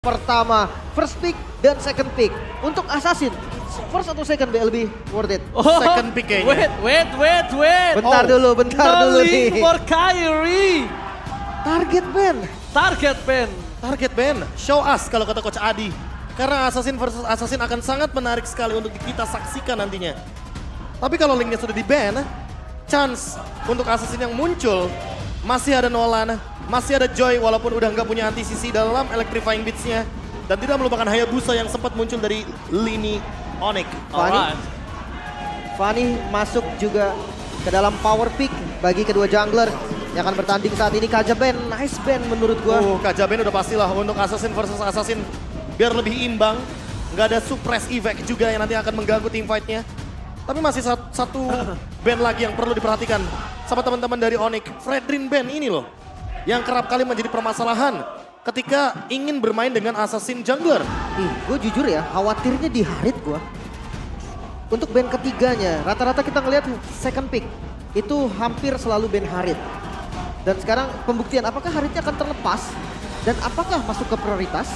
Pertama, first pick dan second pick. Untuk Assassin, first atau second lebih worth it? Second pick kayaknya. Wait. Bentar dulu nih. For Kyrie. Target ban. Target ban, show us kalau kata Coach Adi. Karena Assassin versus Assassin akan sangat menarik sekali untuk kita saksikan nantinya. Tapi kalau linknya sudah di-ban, chance untuk Assassin yang muncul masih ada Nolan, masih ada Joy walaupun udah nggak punya anti-CC dalam Electrifying Beats-nya. Dan tidak melupakan Hayabusa yang sempat muncul dari lini Onyx. Fanny masuk juga ke dalam power pick bagi kedua jungler yang akan bertanding saat ini. Kajaben, nice ban menurut gua. Kajaben udah pastilah untuk Assassin versus Assassin biar lebih imbang. Nggak ada suppress effect juga yang nanti akan mengganggu team fight-nya. Tapi masih satu band lagi yang perlu diperhatikan sama teman-teman dari Onyx. Fredrin band ini loh yang kerap kali menjadi permasalahan ketika ingin bermain dengan Assassin jungler. Gue jujur ya, khawatirnya di Harit gua. Untuk band ketiganya, rata-rata kita ngelihat second pick itu hampir selalu band Harit. Dan sekarang pembuktian apakah Haritnya akan terlepas dan apakah masuk ke prioritas?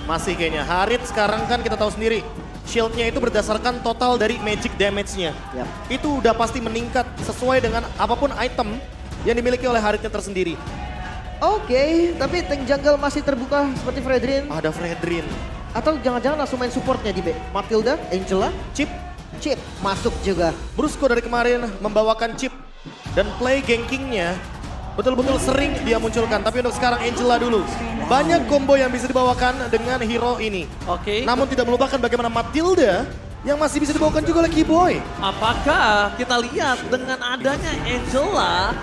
Masih kayaknya. Harit sekarang kan kita tahu sendiri. Shieldnya itu berdasarkan total dari magic damage-nya. Yap. Itu udah pasti meningkat sesuai dengan apapun item yang dimiliki oleh Haritnya tersendiri. Oke, tapi tank jungle masih terbuka seperti Fredrin. Ada Fredrin. Atau jangan-jangan langsung main supportnya di B. Matilda, Angela, Chip masuk juga. Brusco dari kemarin membawakan Chip dan play gankingnya betul-betul sering dia munculkan. Tapi untuk sekarang Angela dulu. Banyak combo yang bisa dibawakan dengan hero ini. Oke. Namun tidak melupakan bagaimana Matilda yang masih bisa dibawakan juga oleh Keyboy. Apakah kita lihat dengan adanya Angela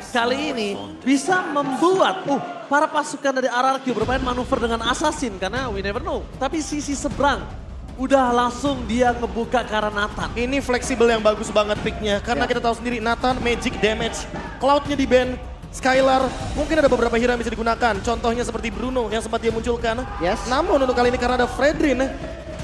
kali ini bisa membuat para pasukan dari RRQ bermain manuver dengan Assassin karena we never know. Tapi sisi seberang udah langsung dia ngebuka ke arah Nathan. Ini fleksibel yang bagus banget picknya karena kita tahu sendiri Nathan magic damage, cloudnya di ban, Skylar mungkin ada beberapa hero yang bisa digunakan. Contohnya seperti Bruno yang sempat dia munculkan. Yes. Namun untuk kali ini karena ada Fredrin,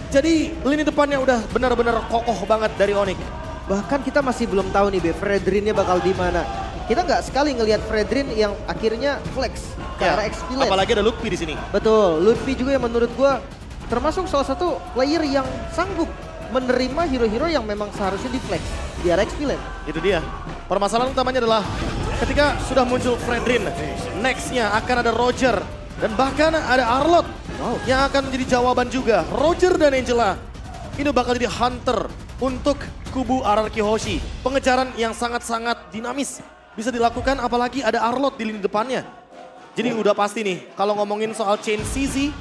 jadi lini depannya udah benar-benar kokoh banget dari Onyx. Bahkan kita masih belum tahu nih Fredrinnya bakal di mana. Kita nggak sekali ngelihat Fredrin yang akhirnya flex ke arah XP lane. Apalagi ada Lutfi di sini. Betul, Lutfi juga yang menurut gua termasuk salah satu player yang sanggup menerima hero-hero yang memang seharusnya di flex di arah XP lane. Itu dia. Permasalahan utamanya adalah ketika sudah muncul Fredrin, next-nya akan ada Roger dan bahkan ada Arlott yang akan menjadi jawaban juga. Roger dan Angela ini bakal jadi hunter untuk kubu RRQ Hoshi. Pengejaran yang sangat-sangat dinamis bisa dilakukan apalagi ada Arlott di lini depannya. Jadi udah pasti nih kalau ngomongin soal chain CZ,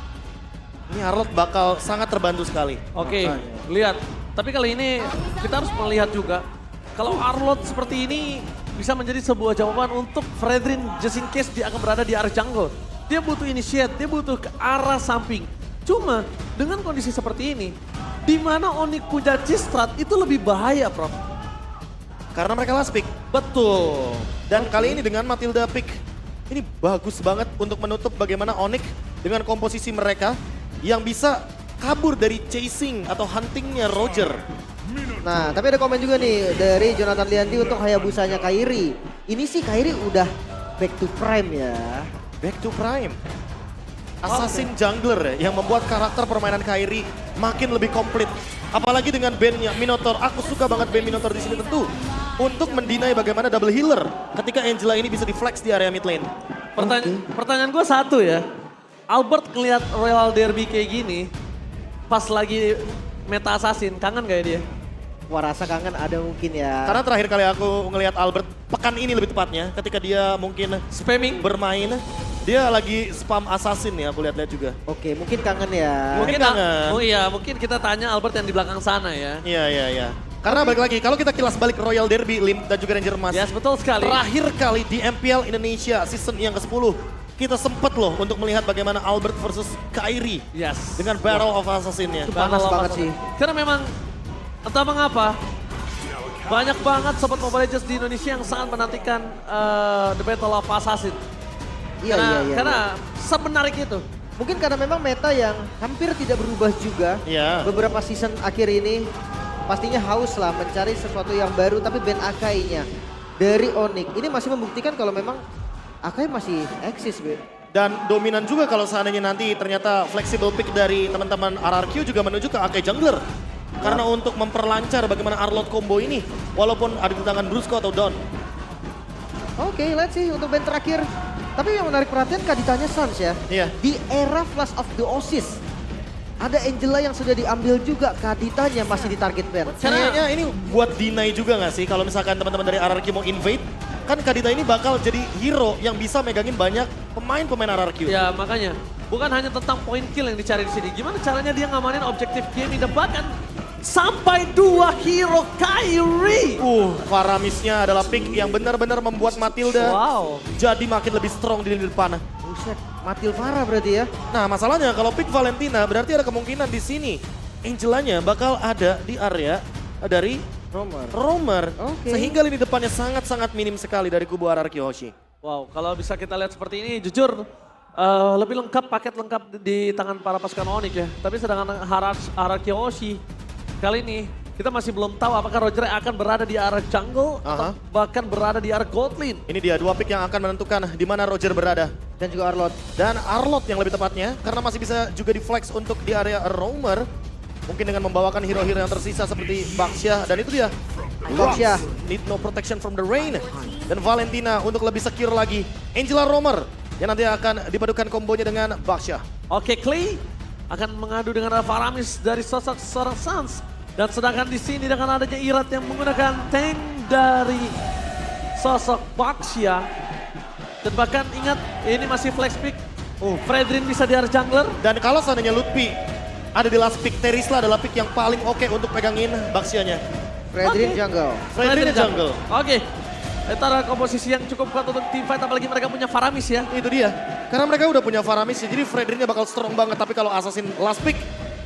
ini Arlott bakal sangat terbantu sekali. Oke, lihat. Tapi kali ini kita harus melihat juga kalau Arlott seperti ini bisa menjadi sebuah jawaban untuk Fredrin just in case dia akan berada di arah jungle. Dia butuh initiate, dia butuh ke arah samping. Cuma dengan kondisi seperti ini, di mana Onyx punya Chistrat itu lebih bahaya, Prof. Karena mereka last pick. Betul. Dan kali ini dengan Matilda pick, ini bagus banget untuk menutup bagaimana Onyx dengan komposisi mereka yang bisa kabur dari chasing atau huntingnya Roger. Nah, tapi ada komen juga nih dari Jonathan Lianti untuk Hayabusanya Kyrie. Ini sih Kyrie udah back to prime ya. Back to prime. Assassin jungler ya, yang membuat karakter permainan Kyrie makin lebih komplit. Apalagi dengan bandnya Minotaur. Aku suka banget band Minotaur di sini tentu. Untuk mendinai bagaimana double healer ketika Angela ini bisa di-flex di area mid lane. Pertanyaan gue satu ya. Albert ngeliat Royal Derby kayak gini, pas lagi meta Assassin, kangen gak ya dia? Wah, rasa kangen ada mungkin ya. Karena terakhir kali aku ngelihat Albert, pekan ini lebih tepatnya, ketika dia mungkin Spamming? bermain, dia lagi spam Assassin ya, aku lihat-lihat juga. Oke, mungkin kangen ya. Mungkin kangen. Oh iya, mungkin kita tanya Albert yang di belakang sana ya. Iya. Karena balik lagi, kalau kita kilas balik Royal Derby, Lim dan juga Ranger Emas. Yes, betul sekali. Terakhir kali di MPL Indonesia season yang ke-10, kita sempet loh untuk melihat bagaimana Albert versus Kyrie. Yes. Dengan Battle of Assassin-nya. Itu panas banget sih. Karena memang entah mengapa banyak banget sobat Mobile Legends di Indonesia yang sangat menantikan The Battle of Assassin. Iya. Karena semenarik itu. Mungkin karena memang meta yang hampir tidak berubah juga. Iya. Beberapa season akhir ini pastinya haus lah mencari sesuatu yang baru, tapi band Akai-nya dari Onyx ini masih membuktikan kalau memang Akai masih eksis, Be. Dan dominan juga kalau seandainya nanti ternyata flexible pick dari teman-teman RRQ juga menuju ke Akai Jungler. Karena untuk memperlancar bagaimana Arlott combo ini, walaupun ada di tangan Brusco atau Don. Oke, let's see untuk band terakhir. Tapi yang menarik perhatian Kaditanya Suns ya. Iya. Di era Flash of the Oasis, ada Angela yang sudah diambil juga, Kaditanya masih di target band. Kayaknya ini buat deny juga gak sih kalau misalkan teman-teman dari RRQ mau invade, kan Kadita ini bakal jadi hero yang bisa megangin banyak pemain-pemain RRQ. Ya makanya, bukan hanya tentang point kill yang dicari di sini. Gimana caranya dia ngamanin objektif game ini, bahkan sampai 2 hero Kyrie. Faramisnya adalah pick yang benar-benar membuat Matilda Wow. jadi makin lebih strong di lini depan. Buset, Matil Farah berarti ya. Nah masalahnya kalau pick Valentina berarti ada kemungkinan di sini Angelanya bakal ada di area dari Romer. Oke. Sehingga lini depannya sangat-sangat minim sekali dari kubu RRQ Hoshi. Wow, kalau bisa kita lihat seperti ini, jujur lebih lengkap, paket lengkap di tangan para pasukan Onyx ya. Tapi sedangkan RRQ Hoshi kali ini kita masih belum tahu apakah Roger akan berada di arah jungle atau bahkan berada di arah gold lane. Ini dia 2 pick yang akan menentukan di mana Roger berada. Dan juga Arlott. Dan Arlott yang lebih tepatnya karena masih bisa juga di flex untuk di area Romer. Mungkin dengan membawakan hero-hero yang tersisa seperti Baxia dan itu dia. Baxia. Need no protection from the rain. Dan Valentina untuk lebih secure lagi. Angela Romer yang nanti akan dipadukan kombonya dengan Baxia. Oke, Clay akan mengadu dengan Faramis dari sosok seorang Suns. Dan sedangkan di sini dengan adanya Irat yang menggunakan tank dari sosok Baxia. Dan bahkan ingat, ini masih flex pick. Fredrin bisa di arah jungler. Dan kalau seandainya Lutfi ada di last pick, Terisla adalah pick yang paling oke untuk pegangin Baxianya. Fredrin Oke. jungle. Fredrin jungle. Oke. Itu adalah komposisi yang cukup kuat untuk team fight, apalagi mereka punya Faramis ya. Itu dia. Karena mereka udah punya Faramis ya, jadi Fredrinnya bakal strong banget. Tapi kalau Assassin last pick,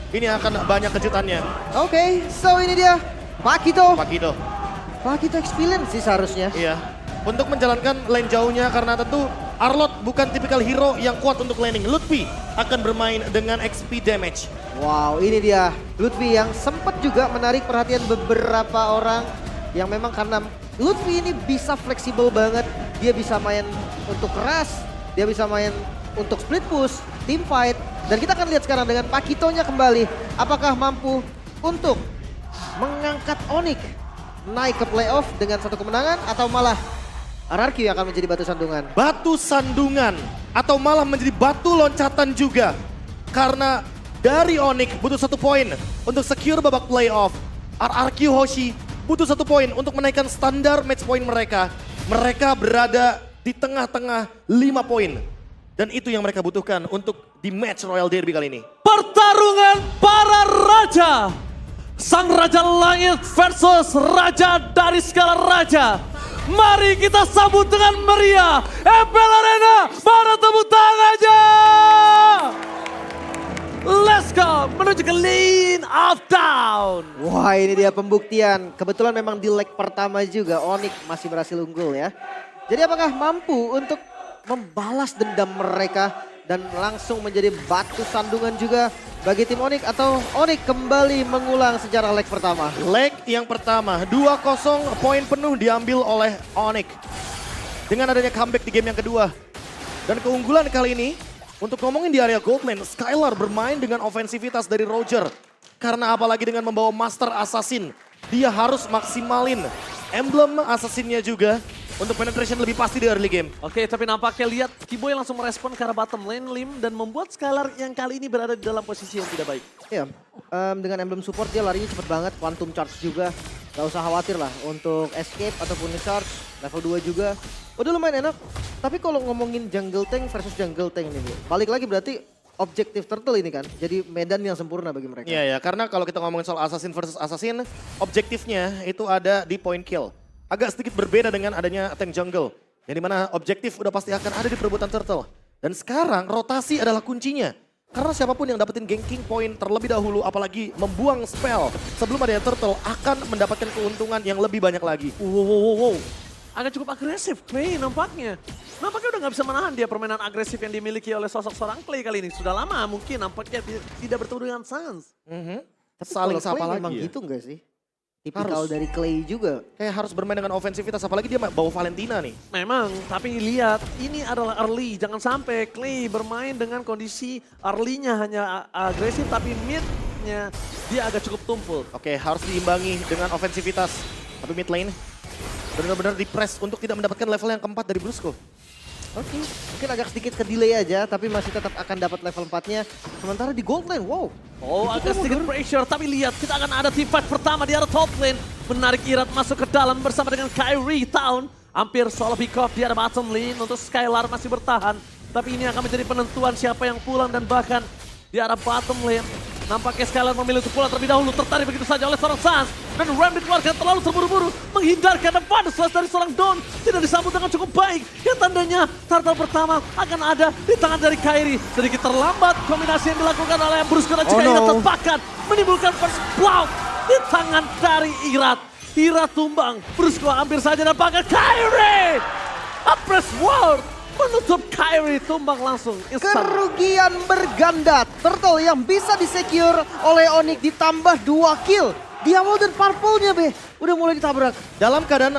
ini akan banyak kejutannya. Oke, so ini dia Pakito. Pakito. Pakito experience sih seharusnya. Iya. Untuk menjalankan lane jauhnya karena tentu Arlott bukan tipikal hero yang kuat untuk laning. Lutfi akan bermain dengan XP damage. Wow, ini dia Lutfi yang sempat juga menarik perhatian beberapa orang yang memang karena Lutfi ini bisa fleksibel banget. Dia bisa main untuk keras, dia bisa main untuk split push, team fight. Dan kita akan lihat sekarang dengan Pakitonya kembali. Apakah mampu untuk mengangkat Onyx naik ke playoff dengan satu kemenangan atau malah RRQ yang akan menjadi batu sandungan. Batu sandungan atau malah menjadi batu loncatan juga. Karena dari Onyx butuh 1 poin untuk secure babak playoff. RRQ Hoshi butuh 1 poin untuk menaikkan standar match point mereka. Mereka berada di tengah-tengah 5 poin. Dan itu yang mereka butuhkan untuk di match Royal Derby kali ini. Pertarungan para raja. Sang Raja Langit versus Raja dari segala raja. Mari kita sambut dengan meriah. MPL Arena, mana tepuk tangannya. Let's go, menuju ke lane of down. Wah, ini dia pembuktian. Kebetulan memang di leg pertama juga Onyx masih berhasil unggul ya. Jadi apakah mampu untuk membalas dendam mereka dan langsung menjadi batu sandungan juga bagi tim Onyx, atau Onyx kembali mengulang sejarah leg pertama? Leg yang pertama, 2-0 poin penuh diambil oleh Onyx. Dengan adanya comeback di game yang kedua. Dan keunggulan kali ini, untuk ngomongin di area gold lane, Skylar bermain dengan ofensivitas dari Roger. Karena apalagi dengan membawa Master Assassin, dia harus maksimalin emblem Assassinnya juga untuk penetration lebih pasti di early game. Oke, tapi nampaknya lihat Kiboy langsung merespon ke arah bottom lane Lim dan membuat Skylar yang kali ini berada di dalam posisi yang tidak baik. Iya, dengan emblem support dia larinya cepet banget, quantum charge juga. Gak usah khawatir lah untuk escape ataupun charge, level 2 juga. Udah lumayan enak, tapi kalau ngomongin jungle tank versus jungle tank ini, balik lagi berarti objektif turtle ini kan, jadi medan yang sempurna bagi mereka. Iya ya, karena kalau kita ngomongin soal Assassin versus Assassin, objektifnya itu ada di point kill. Agak sedikit berbeda dengan adanya tank jungle. Yang dimana objektif udah pasti akan ada di perebutan turtle. Dan sekarang rotasi adalah kuncinya. Karena siapapun yang dapetin ganking point terlebih dahulu, apalagi membuang spell sebelum adanya turtle, akan mendapatkan keuntungan yang lebih banyak lagi. Wow. Agak cukup agresif Clay nampaknya. Nampaknya udah gak bisa menahan dia permainan agresif yang dimiliki oleh sosok seorang Clay kali ini. Sudah lama mungkin nampaknya tidak bertemu dengan Suns. Tapi Saling kalau sapa Clay lagi memang ya. gitu enggak sih? Tipikal Harus. dari Clay juga. Kayak harus bermain dengan ofensivitas, apalagi dia bawa Valentina nih. Memang, tapi lihat ini adalah early. Jangan sampai Clay bermain dengan kondisi early-nya hanya agresif, tapi mid-nya dia agak cukup tumpul. Oke, harus diimbangi dengan ofensivitas. Tapi mid lane benar-benar di-press untuk tidak mendapatkan level yang keempat dari Brusco. Oke, mungkin agak sedikit ke delay aja, tapi masih tetap akan dapat level 4-nya. Sementara di gold lane, wow. Oh, Itu agak kan sedikit mundur. pressure, tapi lihat kita akan ada team fight pertama di arah top lane. Menarik Irat masuk ke dalam bersama dengan Kyrie Town. Hampir solo pick off di arah bottom lane untuk Skylar masih bertahan. Tapi ini akan menjadi penentuan siapa yang pulang dan bahkan di arah bottom lane. Nampaknya Skylar memilih untuk pulang terlebih dahulu, tertarik begitu saja oleh seorang Sans. Dan Ram dikeluarkan terlalu terburu-buru, menghindarkan dan pada slash dari seorang Don. Tidak disambut dengan cukup baik. Yang tandanya turtle pertama akan ada di tangan dari Kyrie. Sedikit terlambat kombinasi yang dilakukan oleh Brusco dan juga Oh, no. Irat terbakar. Menimbulkan first blood di tangan dari Irat. Irat tumbang, Brusco hampir saja dampakkan Kyrie. Uppress World menutup Kyrie tumbang langsung. Instan. Kerugian berganda. Turtle yang bisa disecure oleh Onyx ditambah 2 kill. Diamond dan Purple-nya be, udah mulai ditabrak. Dalam keadaan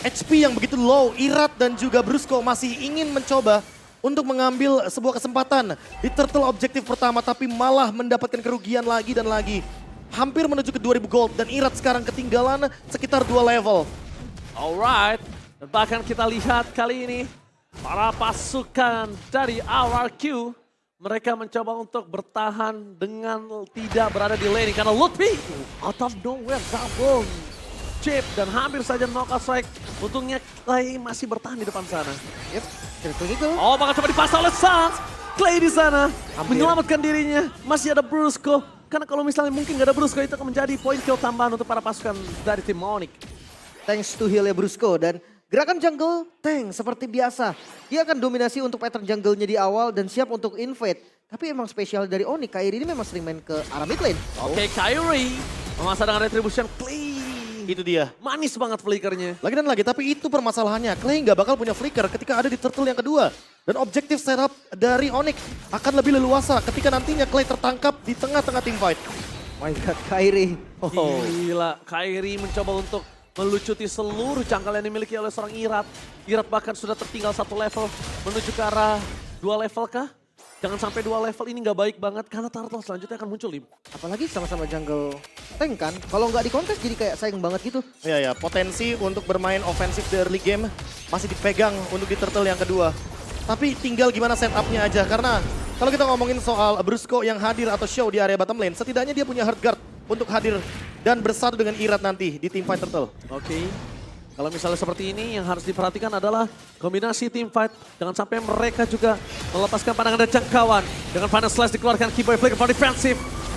HP yang begitu low, Irat dan juga Brusco masih ingin mencoba untuk mengambil sebuah kesempatan di turtle objektif pertama, tapi malah mendapatkan kerugian lagi dan lagi. Hampir menuju ke 2000 gold dan Irat sekarang ketinggalan sekitar 2 level. Alright, dan bahkan kita lihat kali ini para pasukan dari RRQ mereka mencoba untuk bertahan dengan tidak berada di lane karena Lutfi out of nowhere double chip dan hampir saja knockout strike. Untungnya Clay masih bertahan di depan sana. Yep, triple kill. Oh, bakal coba dipasang oleh Sans. Clay di sana Hampir. menyelamatkan dirinya. Masih ada Brusco. Karena kalau misalnya mungkin gak ada Brusco itu akan menjadi poin kill tambahan untuk para pasukan dari tim Onyx. Thanks to heal-nya Brusco dan gerakan jungle tank seperti biasa. Dia akan dominasi untuk pattern jungle-nya di awal dan siap untuk invade. Tapi emang spesial dari Onyx, Kyrie ini memang sering main ke arah mid lane. Oke, Kyrie memasak dengan retribution Clay. Itu dia. Manis banget flickernya. Lagi dan lagi, tapi itu permasalahannya. Clay nggak bakal punya flicker ketika ada di turtle yang kedua. Dan objektif setup dari Onyx akan lebih leluasa ketika nantinya Clay tertangkap di tengah-tengah team fight. My God, Kyrie. Gila, Kyrie mencoba untuk melucuti seluruh jangkal yang dimiliki oleh seorang Irat. Irat bahkan sudah tertinggal 1 level menuju ke arah 2 level kah? Jangan sampai 2 level ini nggak baik banget karena turtle selanjutnya akan muncul, Lim. Apalagi sama-sama jungle tank kan. Kalau nggak di kontes jadi kayak sayang banget gitu. Ya, potensi untuk bermain ofensif di early game masih dipegang untuk di turtle yang kedua. Tapi tinggal gimana setupnya aja, karena kalau kita ngomongin soal Brusco yang hadir atau show di area bottom lane, setidaknya dia punya hard guard untuk hadir dan bersatu dengan Irat nanti di team fight turtle. Oke. Kalau misalnya seperti ini yang harus diperhatikan adalah kombinasi team fight. Jangan sampai mereka juga melepaskan pandangan dan jangkauan. Dengan final slash dikeluarkan Keyboy Flicker for defensive.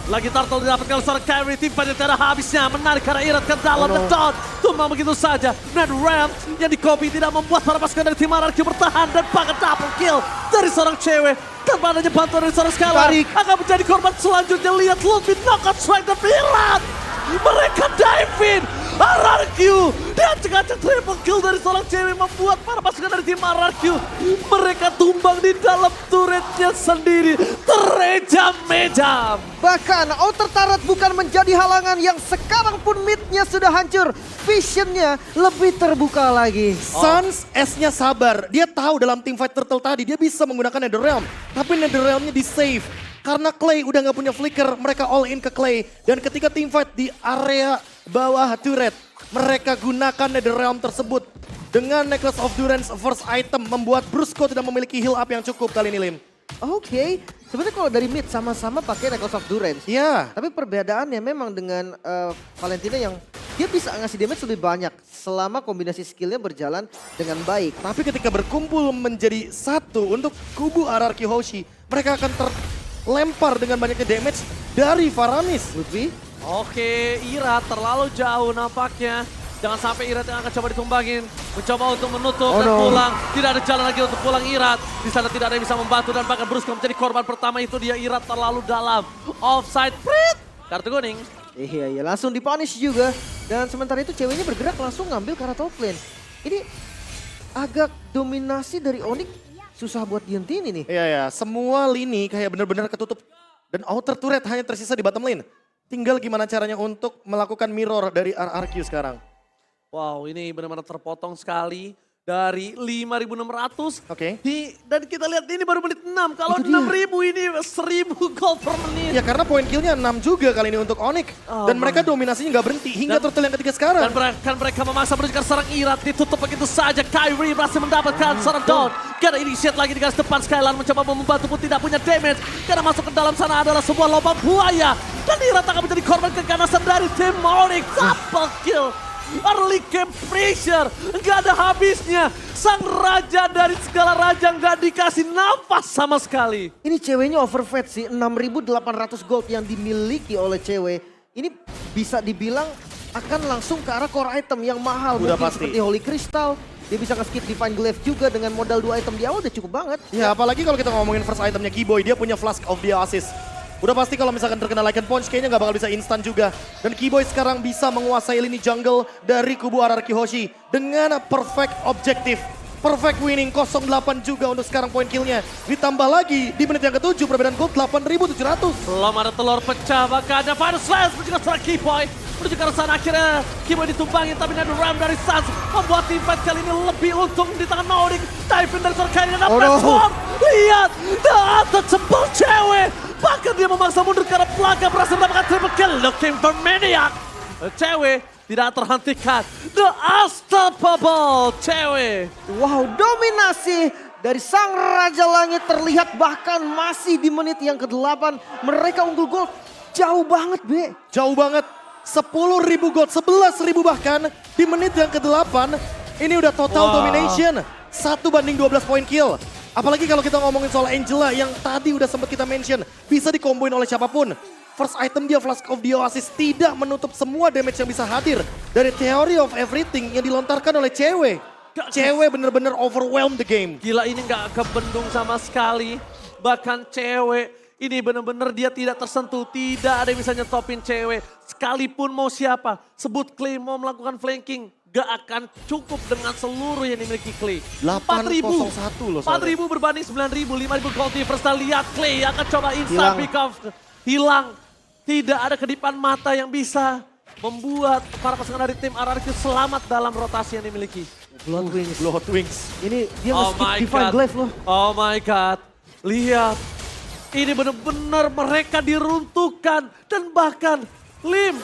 Lagi turtle didapatkan oleh seorang Kyrie, team fight yang tidak ada habisnya. Menarik karena Irat ke dalam dan dot. Tumbang begitu saja. Net Ram yang di copy tidak membuat para pasukan dari tim RRQ bertahan. Dan bahkan double kill dari seorang cewek. Tanpa adanya bantuan dari seorang Skylar. Tarik. Akan menjadi korban selanjutnya. Lihat Ludwig knockout strike dan Irat. Mereka dive in. RRQ dan cekacak triple kill dari seorang cewek membuat para pasukan dari tim RRQ mereka tumbang di dalam turretnya sendiri, terejam-mejam. Bahkan outer turret bukan menjadi halangan yang sekarang pun midnya sudah hancur. Visionnya lebih terbuka lagi. Sans S-nya sabar, dia tahu dalam team fight turtle tadi dia bisa menggunakan Netherrealm. Tapi Netherrealm-nya di save. Karena Clay udah nggak punya flicker, mereka all in ke Clay. Dan ketika team fight di area bawah turret, mereka gunakan Netherrealm tersebut. Dengan Necklace of Durance first item membuat Brusco tidak memiliki heal up yang cukup kali ini, Lim. Oke, sebenarnya kalau dari mid sama-sama pakai Necklace of Durance. Ya, Tapi perbedaannya memang dengan Valentina yang dia bisa ngasih damage lebih banyak selama kombinasi skillnya berjalan dengan baik. tapi ketika berkumpul menjadi satu untuk kubu RRQ Hoshi, mereka akan terlempar dengan banyaknya damage dari Faramis. Lutfi, Oke, Irat terlalu jauh nampaknya. Jangan sampai Irat yang akan coba ditumbangin. Mencoba untuk menutup Oh, dan no. pulang. Tidak ada jalan lagi untuk pulang Irat. Di sana tidak ada yang bisa membantu dan bahkan Brusco menjadi korban pertama itu dia. Irat terlalu dalam. Offside, Prit. Kartu kuning. iya langsung dipunish juga. Dan sementara itu ceweknya bergerak langsung ngambil ke arah top lane. Ini agak dominasi dari Onyx susah buat dihentikan ini. Iya, semua lini kayak benar-benar ketutup. Dan outer turret hanya tersisa di bottom lane. Tinggal gimana caranya untuk melakukan mirror dari RRQ sekarang. Wow, ini benar-benar terpotong sekali dari 5.600. Oke. Dan kita lihat ini baru menit 6. Kalau Itu dia. 6.000 ini 1.000 gold per menit. Ya karena poin killnya 6 juga kali ini untuk Onyx. Dan mereka dominasinya nggak berhenti hingga turtle yang ketiga sekarang. Dan mereka memaksa menunjukkan serang Irat, ditutup begitu saja. Kyrie berhasil mendapatkan seorang down. Karena initiate lagi di garis depan, Skylar mencoba membantu pun tidak punya damage. Karena masuk ke dalam sana adalah sebuah lubang buaya. Dan Irat akan menjadi korban keganasan dari tim Onyx. Double kill. Early game pressure, nggak ada habisnya. Sang raja dari segala raja nggak dikasih nafas sama sekali. Ini ceweknya overfed sih, 6.800 gold yang dimiliki oleh cewek. Ini bisa dibilang akan langsung ke arah core item yang mahal. Udah Mungkin pasti. seperti Holy Crystal. Dia bisa nge-skip Divine Glaive juga dengan modal 2 item di awal udah cukup banget. Ya apalagi kalau kita ngomongin first itemnya Keyboy, dia punya Flask of the Oasis. Udah pasti kalau misalkan terkena Lycan Punch kayaknya nggak bakal bisa instan juga. Dan Keyboy sekarang bisa menguasai lini jungle dari kubu RRQ Hoshi dengan perfect objektif. Perfect winning 08 juga untuk sekarang poin killnya. Ditambah lagi di menit yang ke-7 perbedaan gold 8.700. Belum ada telur pecah, maka ada Final Slash menunjukkan seorang Keyboy. Menuju ke arah sana akhirnya Keyboy ditumpangi, tapi ada ram dari Sans. Membuat tim fight kali ini lebih untung di tangan Mauding. Dive in dari seorang Kairi dan platform. Lihat, the untouchable cewek. Bahkan dia memaksa mundur karena Plaga berhasil mendapatkan triple kill. Looking for Maniac. Cewek tidak terhentikan. The unstoppable cewek. Wow, dominasi dari sang Raja Langit terlihat bahkan masih di menit yang ke-8. Mereka unggul gold jauh banget, Be. Jauh banget. 10.000 gold, 11.000 bahkan di menit yang ke-8. Ini udah total domination. 1/12 poin kill. Apalagi kalau kita ngomongin soal Angela yang tadi udah sempat kita mention. Bisa dikomboin oleh siapapun. First item dia Flask of the Oasis tidak menutup semua damage yang bisa hadir. Dari Theory of Everything yang dilontarkan oleh cewek. Cewek bener-bener overwhelm the game. Gila, ini nggak kebendung sama sekali. Bahkan cewek ini benar-benar dia tidak tersentuh. Tidak ada yang bisa nyetopin cewek. Sekalipun mau siapa. Sebut Clay mau melakukan flanking. Gak akan cukup dengan seluruh yang dimiliki Clay. 801 loh. 4.000 berbanding 9.000. 5.000 gold difference. Kita lihat Clay akan coba instant pick off. Hilang. Tidak ada kedipan mata yang bisa membuat para pasangan dari tim RRQ selamat dalam rotasi yang dimiliki. Blood Wings. Blood Wings. Ini dia Oh nge-skip my Divine God. Glaive loh. Oh my God. Lihat. Ini benar-benar mereka diruntuhkan. Dan bahkan Lim,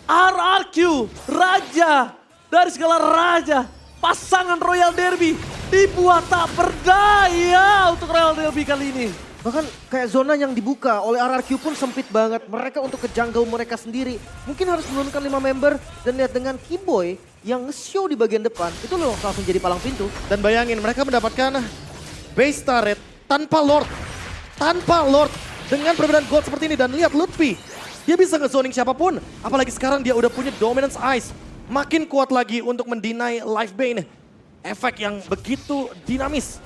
RRQ, Raja dari segala raja. Pasangan Royal Derby dibuat tak berdaya untuk Royal Derby kali ini. Bahkan kayak zona yang dibuka oleh RRQ pun sempit banget. Mereka untuk ke jungle mereka sendiri. Mungkin harus menurunkan 5 member. Dan lihat dengan Keyboy yang nge-show di bagian depan. Itu loh langsung jadi palang pintu. Dan bayangin mereka mendapatkan base turret tanpa Lord. Tanpa Lord. Dengan perbedaan gold seperti ini. Dan lihat Lutfi. Dia bisa nge-zoning siapapun. Apalagi sekarang dia udah punya Dominance Ice. Makin kuat lagi untuk mendinai Life Bane. Efek yang begitu dinamis.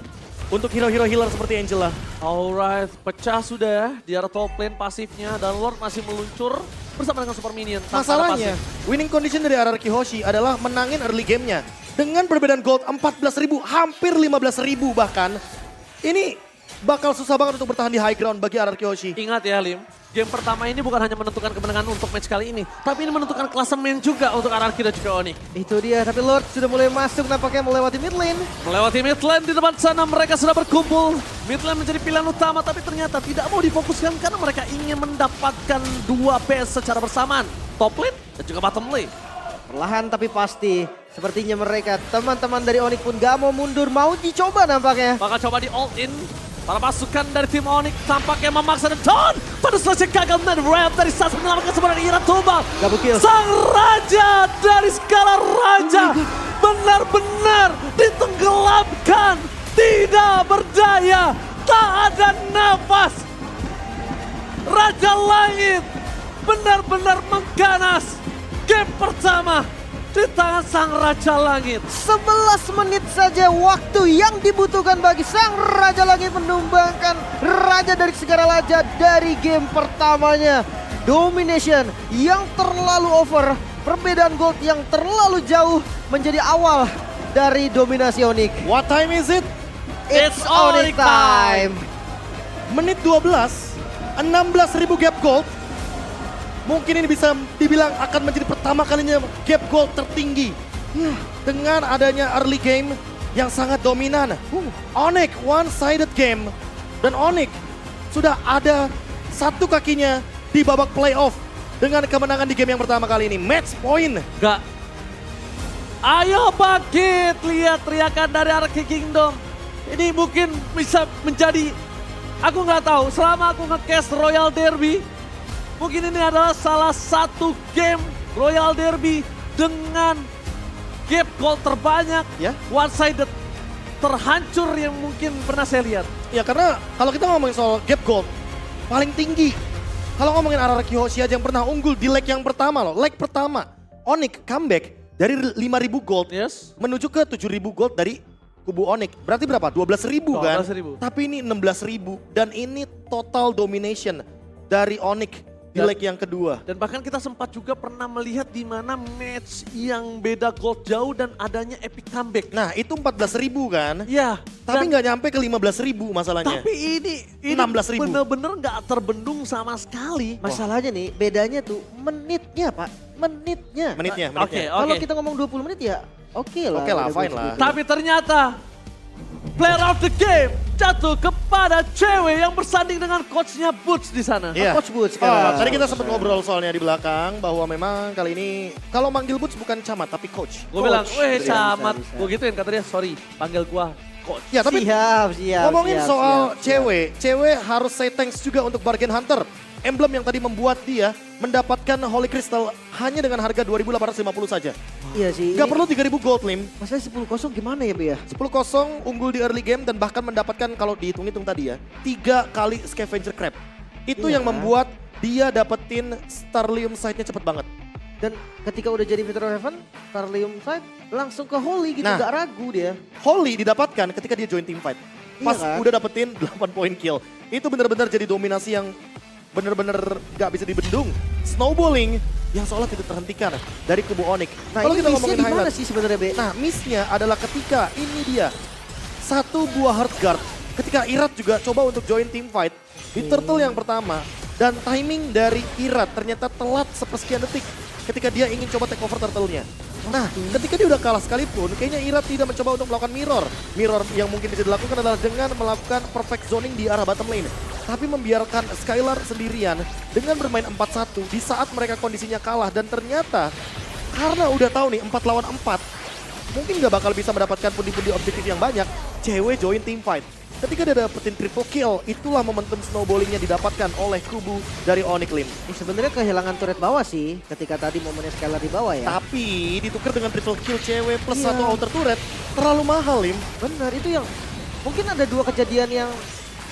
Untuk hero-hero healer seperti Angela. Alright, pecah sudah ya di arah top lane pasifnya. Dan Lord masih meluncur bersama dengan Super Minion. tanpa ada Masalahnya, pasif. winning condition dari RRQ Hoshi adalah menangin early gamenya. Dengan perbedaan gold 14.000, hampir 15.000 bahkan. Ini bakal susah banget untuk bertahan di high ground bagi RRQ Hoshi. Ingat ya Lim, game pertama ini bukan hanya menentukan kemenangan untuk match kali ini. Tapi ini menentukan klasemen juga untuk RRQ dan juga Onyx. Itu dia, tapi Lord sudah mulai masuk nampaknya melewati mid lane. Melewati mid lane di depan sana mereka sudah berkumpul. Mid lane menjadi pilihan utama tapi ternyata tidak mau difokuskan karena mereka ingin mendapatkan 2 PS secara bersamaan. Top lane dan juga bottom lane. Perlahan tapi pasti. Sepertinya mereka, teman-teman dari Onyx pun gak mau mundur. Mau dicoba nampaknya. Bakal coba di all in. Para pasukan dari tim Onyx tampaknya memaksa dan Don pada selesai gagal dan Rap dari Sans menyelamatkan sebenarnya Ira tumbang. Double kill. Sang raja dari skala raja benar-benar ditenggelamkan. Tidak berdaya, tak ada nafas. Raja Langit benar-benar mengganas. Game pertama di tangan sang Raja Langit. 11 menit saja waktu yang dibutuhkan bagi sang Raja Langit menumbangkan Raja dari segala raja dari game pertamanya. Domination yang terlalu over, perbedaan gold yang terlalu jauh menjadi awal dari dominasi Onyx. What time is it? It's Onyx Onyx time. Menit 12, 16.000 gap gold. Mungkin ini bisa dibilang akan menjadi pertama kalinya gap gold tertinggi. Dengan adanya early game yang sangat dominan. Onyx one-sided game. Dan Onyx sudah ada satu kakinya di babak playoff. Dengan kemenangan di game yang pertama kali ini. Match point. Gak. Ayo bangkit, lihat teriakan dari Arcade Kingdom. Ini mungkin bisa menjadi, aku nggak tahu, selama aku nge-cast Royal Derby, mungkin ini adalah salah satu game Royal Derby dengan gap goal terbanyak, Ya. one-sided, terhancur yang mungkin pernah saya lihat. Ya karena kalau kita ngomongin soal gap gold, paling tinggi. Kalau ngomongin Araraki Hoshi aja yang pernah unggul di leg yang pertama loh. Leg pertama, Onyx comeback dari 5.000 gold Yes. menuju ke 7.000 gold dari kubu Onyx. Berarti berapa? 12.000 kan? 12.000. Tapi ini 16.000 dan ini total domination dari Onyx di Dan- leg yang kedua. Dan bahkan kita sempat juga pernah melihat di mana match yang beda gold jauh dan adanya epic comeback. Nah itu 14.000 kan? Ya, Tapi dan- nggak nyampe ke 15.000 masalahnya. Tapi ini 16.000. bener-bener nggak terbendung sama sekali. Masalahnya nih, bedanya tuh menitnya Pak. Menitnya. Menitnya. Oke, Kalau kita ngomong 20 menit ya oke lah. Oke lah, udah fine gue lah. setuju. Tapi ternyata player of the game jatuh kepada cewek yang bersanding dengan coachnya Boots di sana. Iya. Coach Boots sekarang. Tadi kita sempat ngobrol soalnya di belakang bahwa memang kali ini kalau manggil Boots bukan camat tapi coach. Gue bilang, weh Bisa, camat. bisa. Gue gituin kata dia, sorry panggil gua coach. Ya tapi Siap. ngomongin siap, soal siap. cewek harus say thanks juga untuk Bargain Hunter. Emblem yang tadi membuat dia mendapatkan Holy Crystal hanya dengan harga 2.850 saja. Iya sih. Gak ini perlu 3.000 gold, Lim. Masalah 10-0 gimana ya, Be ya? 10-0 unggul di early game dan bahkan mendapatkan kalau dihitung-hitung tadi ya 3 kali Scavenger Crab. Itu Iya yang kan? membuat dia dapetin Starlium Sight-nya cepet banget. Dan ketika udah jadi Victor of Heaven, Starlium Sight langsung ke Holy gitu, Nah. gak ragu dia. Holy didapatkan ketika dia join team fight. Iya Pas kan? udah dapetin 8 poin kill. Itu benar-benar jadi dominasi yang benar-benar gak bisa dibendung. Snowballing yang seolah tidak terhentikan dari kubu Onyx. Nah Kalau ini kita missnya ngomongin di mana highlight. sih sebenarnya, Be? Nah, miss-nya adalah ketika ini dia. Satu buah hard guard. Ketika Irat juga coba untuk join team fight. Di turtle yang pertama. Dan timing dari Irat ternyata telat sepersekian detik. Ketika dia ingin coba take over turtle-nya. Nah, ketika dia udah kalah sekalipun, kayaknya Irat tidak mencoba untuk melakukan mirror. Mirror yang mungkin bisa dilakukan adalah dengan melakukan perfect zoning di arah bottom lane. Tapi membiarkan Skylar sendirian dengan bermain 4-1 di saat mereka kondisinya kalah. Dan ternyata karena udah tahu nih 4 lawan 4, mungkin gak bakal bisa mendapatkan pundi-pundi objektif yang banyak, cewek join team fight. Ketika dia dapetin triple kill, itulah momentum snowballingnya didapatkan oleh kubu dari Onyx Lim. Ini sebenarnya kehilangan turret bawah sih, ketika tadi momennya Skylar di bawah ya. Tapi ditukar dengan triple kill cewek plus Iya. 1 outer turret, terlalu mahal Lim. Benar, itu yang mungkin ada 2 kejadian yang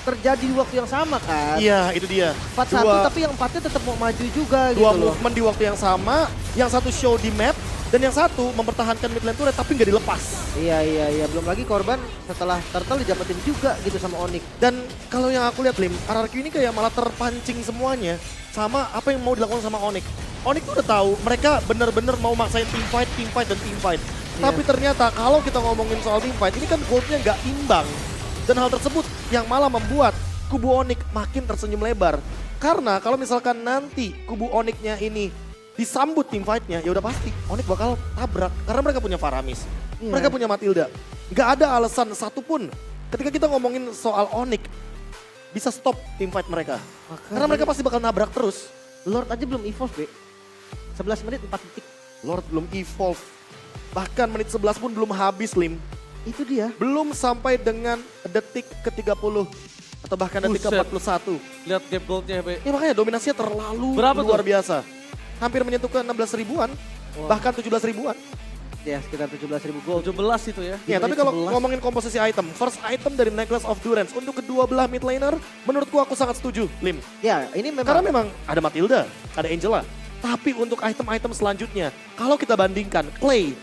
terjadi di waktu yang sama kan. Iya, itu dia. 4-1 tapi yang 4-nya tetap mau maju juga gitu Dua loh. movement di waktu yang sama, yang satu show di map, dan yang satu mempertahankan mid lane turret tapi nggak dilepas. Iya. Belum lagi korban setelah turtle didapetin juga gitu sama Onyx. Dan kalau yang aku lihat Lim, RRQ ini kayak malah terpancing semuanya sama apa yang mau dilakukan sama Onyx. Onyx tuh udah tahu mereka bener-bener mau maksain team fight, dan team fight. Iya. Tapi ternyata kalau kita ngomongin soal team fight, ini kan goldnya nggak imbang. Dan hal tersebut yang malah membuat kubu Onyx makin tersenyum lebar. Karena kalau misalkan nanti kubu Onyx-nya ini disambut tim fight-nya, ya udah pasti Onyx bakal tabrak. Karena mereka punya Faramis, Iya. mereka punya Matilda. Nggak ada alasan satupun ketika kita ngomongin soal Onyx bisa stop tim fight mereka. Karena mereka pasti bakal nabrak terus. Lord aja belum evolve, Be. 11 menit 4 detik. Lord belum evolve. Bahkan menit 11 pun belum habis, Lim. Itu dia. Belum sampai dengan detik ke-30 atau bahkan detik Buset. ke-41. Lihat gap goldnya, Be. Ya makanya dominasinya terlalu Berapa luar tuh? biasa. Hampir menyentuh ke 16 ribuan, bahkan 17 ribuan. Ya sekitar 17.000 gold. 17 itu ya. Ya, Di tapi menit kalau 11. ngomongin komposisi item, first item dari Necklace of Durance untuk kedua belah mid laner, menurutku aku sangat setuju, Lim. Ya ini memang. Karena memang ada Matilda, ada Angela. Tapi untuk item-item selanjutnya, kalau kita bandingkan, Clay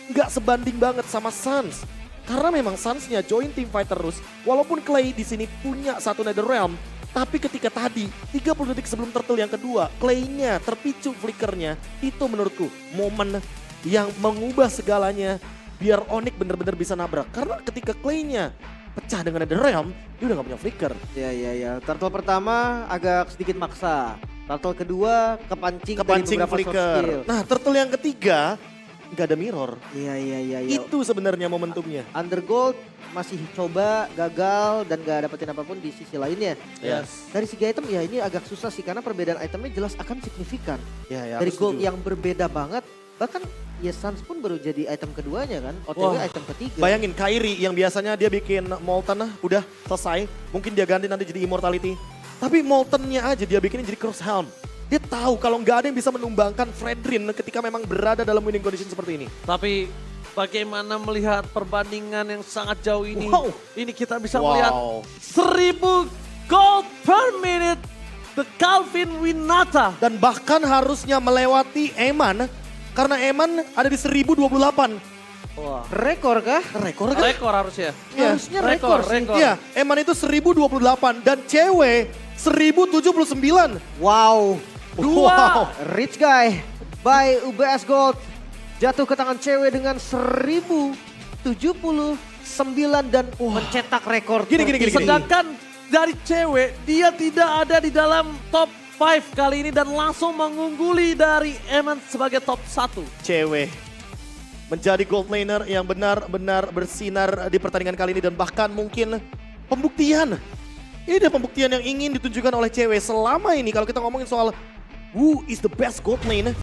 nggak sebanding banget sama Suns. Karena memang Suns-nya join team fight terus, walaupun Clay di sini punya satu Nether Realm, tapi ketika tadi 30 detik sebelum turtle yang kedua, Clay-nya terpicu flickernya, itu menurutku momen yang mengubah segalanya biar Onyx bener-bener bisa nabrak. Karena ketika Clay-nya pecah dengan Nether Realm, dia udah gak punya flicker. Ya. Turtle pertama agak sedikit maksa. Turtle kedua kepancing dari beberapa short flicker. skill. Nah, turtle yang ketiga nggak ada mirror. Iya. Itu sebenarnya momentumnya. Undergold masih coba gagal dan gak dapetin apapun di sisi lainnya. Yes. Dari segi item ya ini agak susah sih karena perbedaan itemnya jelas akan signifikan. Ya, Dari aku gold setuju. yang berbeda banget, bahkan ya Suns pun baru jadi item keduanya kan, OTW Wah. item ketiga. Bayangin Kyrie yang biasanya dia bikin Molten udah selesai. Mungkin dia ganti nanti jadi Immortality. Tapi Moltennya aja dia bikin jadi Cross Helm. Dia tahu kalau nggak ada yang bisa menumbangkan Fredrin ketika memang berada dalam winning condition seperti ini. Tapi bagaimana melihat perbandingan yang sangat jauh ini. Wow. Ini kita bisa Wow. melihat 1000 gold per minute. The Calvin Winata. Dan bahkan harusnya melewati Eman. Karena Eman ada di 1028. Wah. Rekor kah? Rekor kan? Rekor harusnya. Iya. Harusnya rekor sih. Iya, Eman itu 1028 dan cewek 1079. Wow. Wow. Rich guy by UBS Gold jatuh ke tangan cewek dengan 1079 dan mencetak rekor. Gini. Sedangkan dari cewek dia tidak ada di dalam top 5 kali ini dan langsung mengungguli dari Eman sebagai top 1. Cewek menjadi gold laner yang benar-benar bersinar di pertandingan kali ini dan bahkan mungkin pembuktian. Ini dia pembuktian yang ingin ditunjukkan oleh cewek selama ini kalau kita ngomongin soal who is the best gold lane